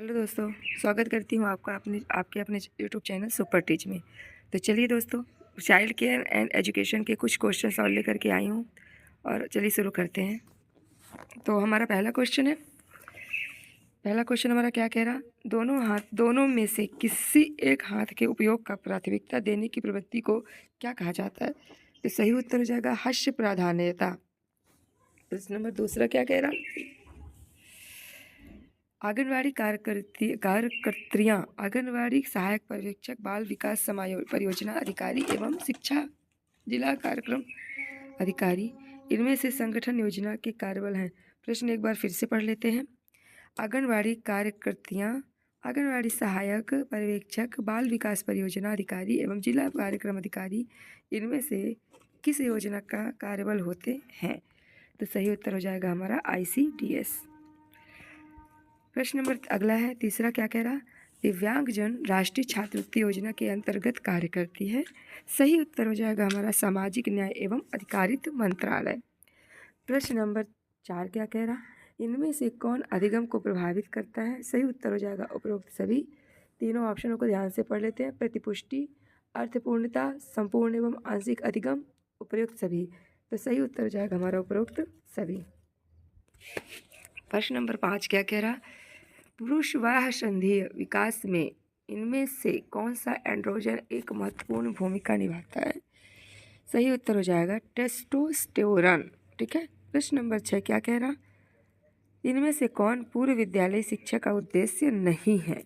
Hello दोस्तों, स्वागत करती हूँ आपका आपके अपने यूट्यूब चैनल सुपर टीच में। तो चलिए दोस्तों, चाइल्ड केयर एंड एजुकेशन के कुछ क्वेश्चन सॉल्व लेकर के आई हूँ और चलिए शुरू करते हैं। तो हमारा पहला क्वेश्चन हमारा क्या कह रहा, दोनों में से किसी एक हाथ के उपयोग का प्राथमिकता देने की प्रवृत्ति को क्या कहा जाता है? तो सही उत्तर हो जाएगा हश्य प्राधान्यता। प्रश्न नंबर दूसरा क्या कह रहा, आंगनवाड़ी कार्यकर्त्रियाँ, आंगनवाड़ी सहायक पर्यवेक्षक, बाल विकास परियोजना अधिकारी एवं शिक्षा जिला कार्यक्रम अधिकारी, इनमें से संगठन योजना के कार्यबल हैं। प्रश्न एक बार फिर से पढ़ लेते हैं। आंगनवाड़ी कार्यकर्त्रियाँ, आंगनवाड़ी सहायक पर्यवेक्षक, बाल विकास परियोजना अधिकारी एवं जिला कार्यक्रम अधिकारी, इनमें से किस योजना का कार्यबल होते हैं? तो सही उत्तर हो जाएगा हमारा ICDS। प्रश्न नंबर अगला है, तीसरा क्या कह रहा, दिव्यांगजन राष्ट्रीय छात्रवृत्ति योजना के अंतर्गत कार्य करती है। सही उत्तर हो जाएगा हमारा सामाजिक न्याय एवं अधिकारिता मंत्रालय। प्रश्न नंबर 4 क्या कह रहा, इनमें से कौन अधिगम को प्रभावित करता है? सही उत्तर हो जाएगा उपरोक्त सभी। तीनों ऑप्शनों को ध्यान से पढ़ लेते हैं। प्रतिपुष्टि, अर्थपूर्णता, संपूर्ण एवं आंशिक अधिगम, उपरोक्त सभी। तो सही उत्तर हो जाएगा हमारा उपरोक्त सभी। प्रश्न नंबर 5 क्या कह रहा, पुरुषवाह संधिय विकास में इनमें से कौन सा एंड्रोजन एक महत्वपूर्ण भूमिका निभाता है? सही उत्तर हो जाएगा टेस्टोस्टेरोन। ठीक है। प्रश्न नंबर 6 क्या कह रहा, इनमें से कौन पूर्व विद्यालय शिक्षा का उद्देश्य नहीं है?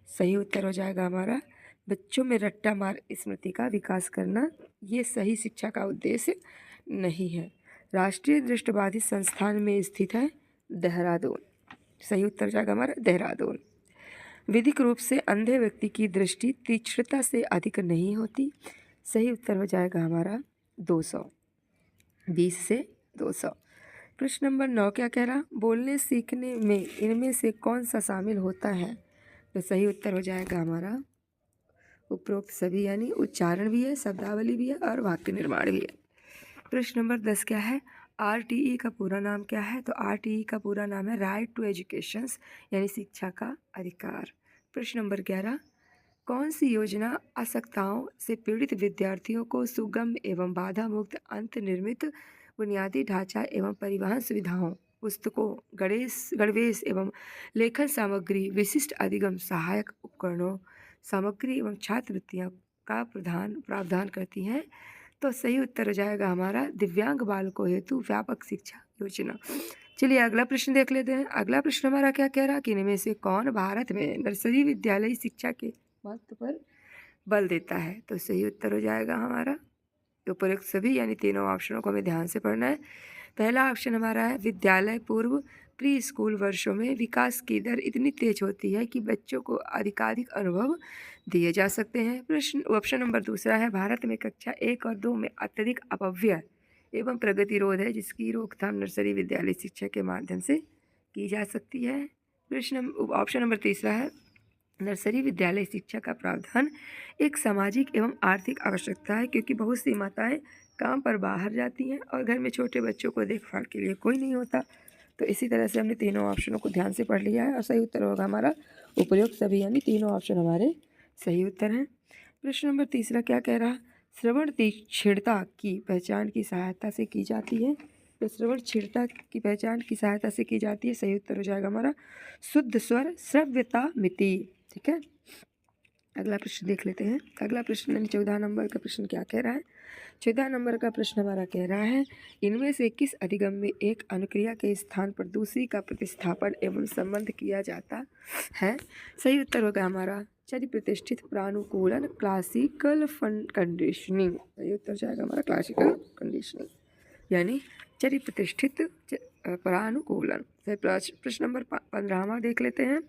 सही उत्तर हो जाएगा हमारा बच्चों में रट्टा मार स्मृति का विकास करना, ये सही शिक्षा का उद्देश्य नहीं है। राष्ट्रीय दृष्टिबाधित संस्थान में स्थित है देहरादून। सही उत्तर जाएगा हमारा देहरादून। विधिक रूप से अंधे व्यक्ति की दृष्टि तीक्ष्णता से अधिक नहीं होती। सही उत्तर हो जाएगा हमारा 200, 20 से 200। प्रश्न नंबर 9 क्या कह रहा, बोलने सीखने में इनमें से कौन सा शामिल होता है? तो सही उत्तर हो जाएगा हमारा उपरोक्त सभी, यानी उच्चारण भी है, शब्दावली भी है और वाक्य निर्माण भी है। प्रश्न नंबर 10 क्या है, RTE का पूरा नाम क्या है? तो RTE का पूरा नाम है राइट टू एजुकेशन, यानी शिक्षा का अधिकार। प्रश्न नंबर 11, कौन सी योजना अशक्तताओं से पीड़ित विद्यार्थियों को सुगम एवं बाधा मुक्त अंतर्निर्मित बुनियादी ढांचा एवं परिवहन सुविधाओं, पुस्तकों, गणवेश एवं लेखन सामग्री, विशिष्ट अधिगम सहायक उपकरणों, सामग्री एवं छात्रवृत्तियाँ का प्रावधान करती हैं? तो सही उत्तर हो जाएगा हमारा दिव्यांग बालकों हेतु व्यापक शिक्षा योजना। चलिए अगला प्रश्न देख लेते हैं। अगला प्रश्न हमारा क्या कह रहा, कि इनमें से कौन भारत में नर्सरी विद्यालय शिक्षा के महत्व पर बल देता है? तो सही उत्तर हो जाएगा हमारा उपरोक्त सभी, यानी तीनों ऑप्शनों को हमें ध्यान से पढ़ना है। पहला ऑप्शन हमारा है विद्यालय पूर्व प्री स्कूल वर्षों में विकास की दर इतनी तेज होती है कि बच्चों को अधिकाधिक अनुभव दिए जा सकते हैं। प्रश्न ऑप्शन नंबर दूसरा है भारत में कक्षा 1 और 2 में अत्यधिक अपव्यय एवं प्रगतिरोध है, जिसकी रोकथाम नर्सरी विद्यालय शिक्षा के माध्यम से की जा सकती है। प्रश्न ऑप्शन नंबर तीसरा है नर्सरी विद्यालय शिक्षा का प्रावधान एक सामाजिक एवं आर्थिक आवश्यकता है, क्योंकि बहुत सी माताएं काम पर बाहर जाती हैं और घर में छोटे बच्चों को देखभाल के लिए कोई नहीं होता। तो इसी तरह से हमने तीनों ऑप्शनों को ध्यान से पढ़ लिया है और सही उत्तर होगा हमारा उपयुक्त सभी, यानी तीनों ऑप्शन हमारे सही उत्तर हैं। प्रश्न नंबर तीसरा क्या कह रहा, श्रवण तीक्ष्णता की पहचान की सहायता से की जाती है? तो श्रवण क्षीणता की पहचान की सहायता से की जाती है। सही उत्तर हो जाएगा हमारा शुद्ध स्वर श्रव्यता मिति। ठीक है। अगला प्रश्न देख लेते हैं। अगला प्रश्न यानी 14 नंबर का प्रश्न क्या कह रहा है, 14 नंबर का प्रश्न हमारा कह रहा है, इनमें से किस अधिगम में एक अनुक्रिया के स्थान पर दूसरी का प्रतिस्थापन एवं संबंध किया जाता है? सही उत्तर होगा हमारा चरि प्रतिष्ठित प्रानुकूलन, क्लासिकल कंडीशनिंग। सही उत्तर जाएगा हमारा क्लासिकल कंडीशनिंग, यानी चरि प्रतिष्ठित प्रानुकूलन। प्रश्न नंबर 15वां देख लेते हैं।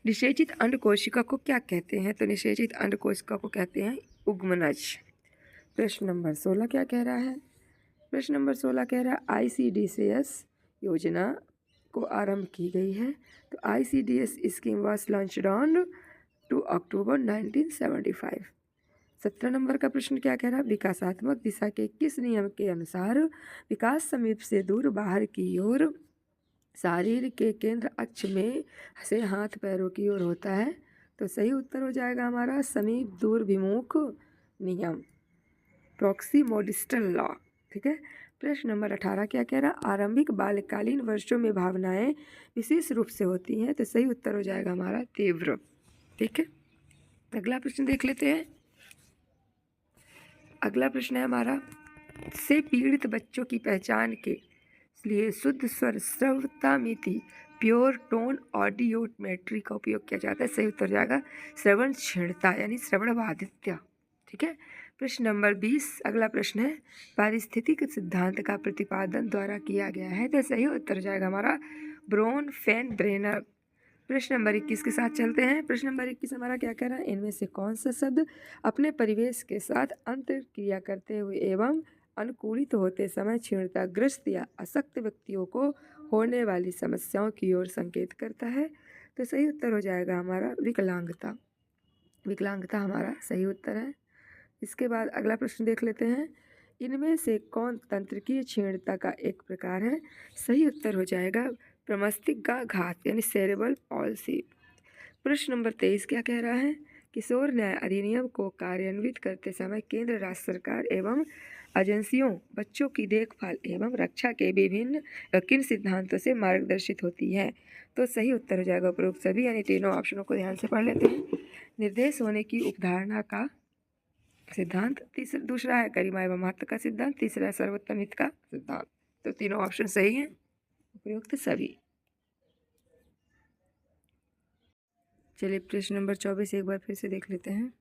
निषेचित अंड कोशिका को क्या कहते हैं? तो निषेचित अंड कोशिका को कहते हैं उग्मनज। प्रश्न नंबर 16 क्या कह रहा है, प्रश्न नंबर 16 कह रहा है ICDS योजना को आरंभ की गई है। तो ICDS scheme was launched on 2 October 1975। 17 number का प्रश्न क्या कह रहा है, विकासात्मक दिशा के किस नियम के अनुसार विकास समीप से दूर बाहर की ओर शरीर के केंद्र अक्ष में से हाथ पैरों की ओर होता है। तो सही उत्तर हो जाएगा हमारा समीप दूरभिमुख नियम, प्रॉक्सिमोडिस्टल लॉ। ठीक है। प्रश्न नंबर 18 क्या कह रहा है? आरंभिक बाल्यकालीन वर्षों में भावनाएं विशेष रूप से होती हैं। तो सही उत्तर हो जाएगा हमारा तीव्र। ठीक है। अगला प्रश्न देख लेते हैं। अगला प्रश्न है हमारा, से पीड़ित बच्चों की पहचान के लिए शुद्ध स्वर श्रव्यता मिति प्योर टोन ऑडियोमेट्री का उपयोग किया जाता है। सही उत्तर जाएगा श्रवण क्षीणता यानी श्रवण बाधित्य। ठीक है। प्रश्न नंबर 20 अगला प्रश्न है, पारिस्थितिक सिद्धांत का प्रतिपादन द्वारा किया गया है। तो सही उत्तर जाएगा हमारा ब्रोनफेनब्रेनर। प्रश्न नंबर 21 के साथ चलते हैं। प्रश्न नंबर 21 हमारा क्या कह रहा है? इनमें से कौन सा शब्द अपने परिवेश के साथ अंतर्क्रिया करते हुए एवं अनुकूलित होते समय क्षीणताग्रस्त या अशक्त व्यक्तियों को होने वाली समस्याओं की ओर संकेत करता है? तो सही उत्तर हो जाएगा हमारा विकलांगता। विकलांगता हमारा सही उत्तर है। इसके बाद अगला प्रश्न देख लेते हैं, इनमें से कौन तंत्रिकीय क्षीणता का एक प्रकार है? सही उत्तर हो जाएगा प्रमस्तिष्काघात यानी सेरेब्रल पॉल्सी। प्रश्न नंबर 23 क्या कह रहा है? किशोर न्याय अधिनियम को कार्यान्वित करते समय केंद्र राज्य सरकार एवं एजेंसियों बच्चों की देखभाल एवं रक्षा के विभिन्न किन सिद्धांतों से मार्गदर्शित होती है? तो सही उत्तर हो जाएगा उपरोक्त सभी, यानी तीनों ऑप्शनों को ध्यान से पढ़ लेते हैं। निर्देश होने की उपधारणा का सिद्धांत, दूसरा है गरिमा एवं महत्व का सिद्धांत, तीसरा है सर्वोत्तम हित का सिद्धांत। तो तीनों ऑप्शन सही हैं, उपयुक्त सभी। चलिए प्रश्न नंबर 24 एक बार फिर से देख लेते हैं।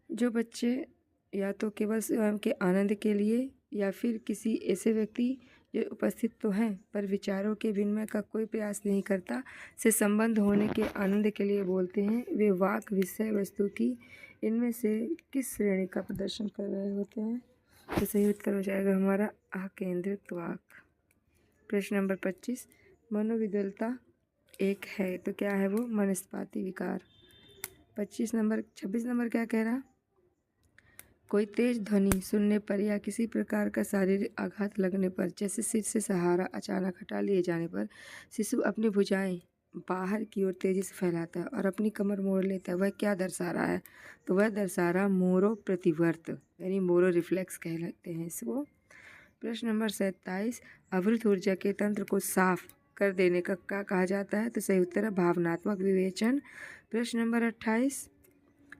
जो बच्चे या तो केवल स्वयं के आनंद के लिए या फिर किसी ऐसे व्यक्ति जो उपस्थित तो हैं पर विचारों के विनिमय का कोई प्रयास नहीं करता से संबंध होने के आनंद के लिए बोलते हैं, वे वाक विषय वस्तु की इनमें से किस श्रेणी का प्रदर्शन कर रहे होते हैं? तो सही उत्तर हो जाएगा हमारा अकेंद्रित वाक। प्रश्न नंबर 25, मनोविद्वलता एक है तो क्या है वो? मनस्पाती विकार। 26 नंबर क्या कह रहा? कोई तेज ध्वनि सुनने पर या किसी प्रकार का शारीरिक आघात लगने पर, जैसे सिर से सहारा अचानक हटा लिए जाने पर शिशु अपनी भुजाएं बाहर की ओर तेजी से फैलाता है और अपनी कमर मोड़ लेता है, वह क्या दर्शा रहा है? तो वह दर्शा रहा मोरो प्रतिवर्त यानी मोरो रिफ्लेक्स कहलाते हैं इसको। प्रश्न नंबर 27, अवरुद्ध ऊर्जा के तंत्र को साफ कर देने का क्या कहा जाता है? तो सही उत्तर है भावनात्मक विवेचन। प्रश्न नंबर 28,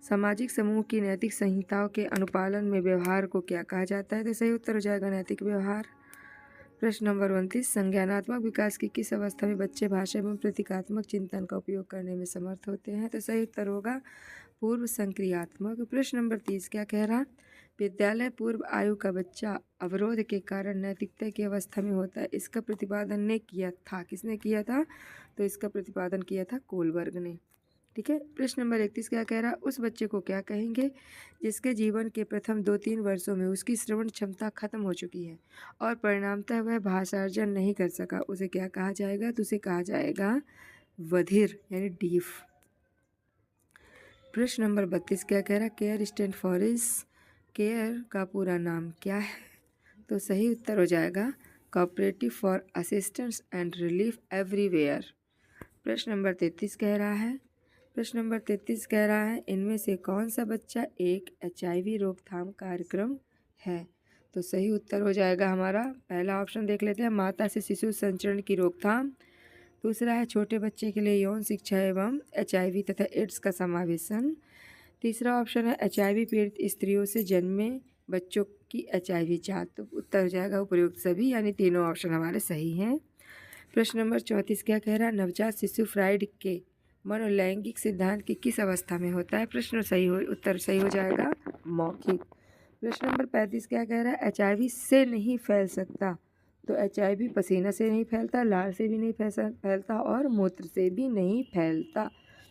सामाजिक समूह की नैतिक संहिताओं के अनुपालन में व्यवहार को क्या कहा जाता है? तो सही उत्तर हो जाएगा नैतिक व्यवहार। प्रश्न नंबर 29, संज्ञानात्मक विकास की किस अवस्था में बच्चे भाषा एवं प्रतीकात्मक चिंतन का उपयोग करने में समर्थ होते हैं? तो सही उत्तर होगा पूर्व संक्रियात्मक। प्रश्न नंबर 30 क्या कह रहा? विद्यालय पूर्व आयु का बच्चा अवरोध के कारण नैतिकता की अवस्था में होता है, इसका प्रतिपादन ने किया था, किसने किया था? तो इसका प्रतिपादन किया था कोलबर्ग ने। ठीक है। प्रश्न नंबर 31 क्या कह रहा? उस बच्चे को क्या कहेंगे जिसके जीवन के प्रथम 2-3 वर्षों में उसकी श्रवण क्षमता खत्म हो चुकी है और परिणामतः वह भाषार्जन नहीं कर सका, उसे क्या कहा जाएगा? तो उसे कहा जाएगा बधिर यानी डीफ। प्रश्न नंबर 32 क्या कह रहा? Care stand for is, care का पूरा नाम क्या है? तो सही उत्तर हो जाएगा cooperative for assistance and relief everywhere. प्रश्न नंबर 33 कह रहा है, प्रश्न नंबर 33 कह रहा है, इनमें से कौन सा बच्चा एक HIV रोकथाम कार्यक्रम है? तो सही उत्तर हो जाएगा हमारा पहला ऑप्शन देख लेते हैं, माता से शिशु संचरण की रोकथाम। दूसरा है छोटे बच्चे के लिए यौन शिक्षा एवं HIV तथा एड्स का समावेशन। तीसरा ऑप्शन है HIV पीड़ित स्त्रियों से जन्मे बच्चों की HIV जांच। तो उत्तर हो जाएगा उपयुक्त सभी, यानी तीनों ऑप्शन हमारे सही हैं। प्रश्न नंबर 34 क्या कह रहा है? नवजात शिशु फ्राइड के मनोलैंगिक सिद्धांत की किस अवस्था में होता है? उत्तर सही हो जाएगा मौखिक। प्रश्न नंबर 35 क्या कह रहा है? HIV से नहीं फैल सकता। तो HIV पसीना से नहीं फैलता, लार से भी नहीं फैलता और मूत्र से भी नहीं फैलता,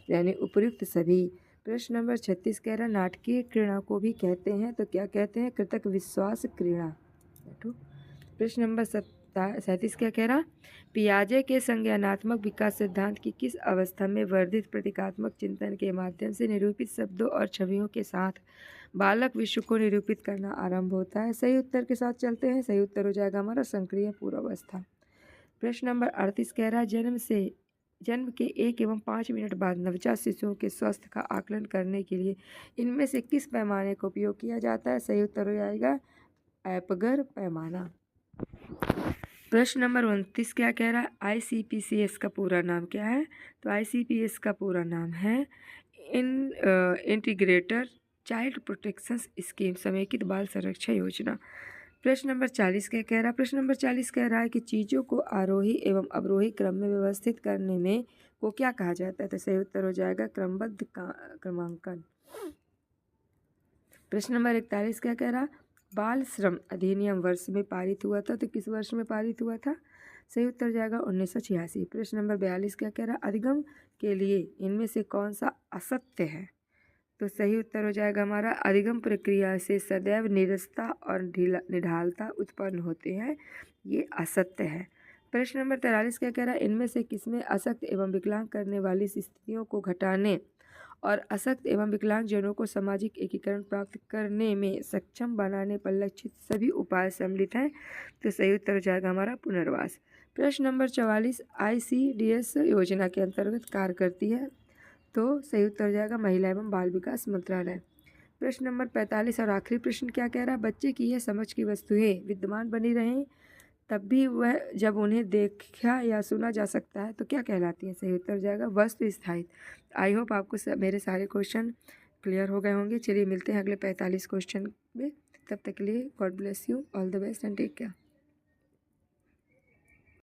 यानी उपयुक्त सभी। प्रश्न नंबर 36 कह रहा है, नाटकीय क्रीड़ा को भी कहते हैं तो क्या कहते हैं? कृतक विश्वास क्रीड़ा। प्रश्न नंबर 37 क्या कह रहा? पियाजे के संज्ञानात्मक विकास सिद्धांत की किस अवस्था में वर्धित प्रतीकात्मक चिंतन के माध्यम से निरूपित शब्दों और छवियों के साथ बालक विश्व को निरूपित करना आरंभ होता है? सही उत्तर के साथ चलते हैं। सही उत्तर हो जाएगा हमारा संक्रिय पूर्वावस्था। प्रश्न नंबर 38 कह रहा है जन्म के 1 एवं 5 मिनट बाद नवजात शिशुओं के स्वास्थ्य का आकलन करने के लिए इनमें से किस पैमाने का उपयोग किया जाता है? सही उत्तर हो जाएगा एपगर पैमाना। प्रश्न नंबर 29 क्या कह रहा है? ICPCS का पूरा नाम क्या है? तो ICPS का पूरा नाम है इंटीग्रेटेड चाइल्ड प्रोटेक्शन स्कीम, समेकित बाल संरक्षण योजना। प्रश्न नंबर 40 क्या कह रहा है? प्रश्न नंबर 40 कह रहा है कि चीज़ों को आरोही एवं अवरोही क्रम में व्यवस्थित करने में को क्या कहा जाता है? तो सही उत्तर हो जाएगा क्रमबद्ध क्रमांकन। प्रश्न नंबर 41 क्या कह रहा? बाल श्रम अधिनियम वर्ष में पारित हुआ था, तो किस वर्ष में पारित हुआ था? सही उत्तर जाएगा 1986। प्रश्न नंबर 42 क्या कह रहा? अधिगम के लिए इनमें से कौन सा असत्य है? तो सही उत्तर हो जाएगा हमारा अधिगम प्रक्रिया से सदैव नीरसता और निढालता उत्पन्न होते हैं, ये असत्य है। प्रश्न नंबर 43 क्या कह रहा है? इनमें से किसमें अशक्त एवं विकलांग करने वाली स्थितियों को घटाने और अशक्त एवं विकलांगजनों को सामाजिक एकीकरण प्राप्त करने में सक्षम बनाने पर लक्षित सभी उपाय सम्मिलित हैं? तो सही उत्तर हो जाएगा हमारा पुनर्वास। प्रश्न नंबर 44 ICDS योजना के अंतर्गत कार्य करती है, तो सही उत्तर हो जाएगा महिला एवं बाल विकास मंत्रालय। प्रश्न नंबर 45 और आखिरी प्रश्न क्या कह रहा है? बच्चे की यह समझ की वस्तुएं विद्यमान बनी रहें तब भी वह जब उन्हें देखा या सुना जा सकता है तो क्या कहलाती है? सही उत्तर हो जाएगा वस्तु स्थायित्व। आई होप आपको मेरे सारे क्वेश्चन क्लियर हो गए होंगे। चलिए मिलते हैं अगले 45 क्वेश्चन में, तब तक के लिए god bless you, all the best and take care.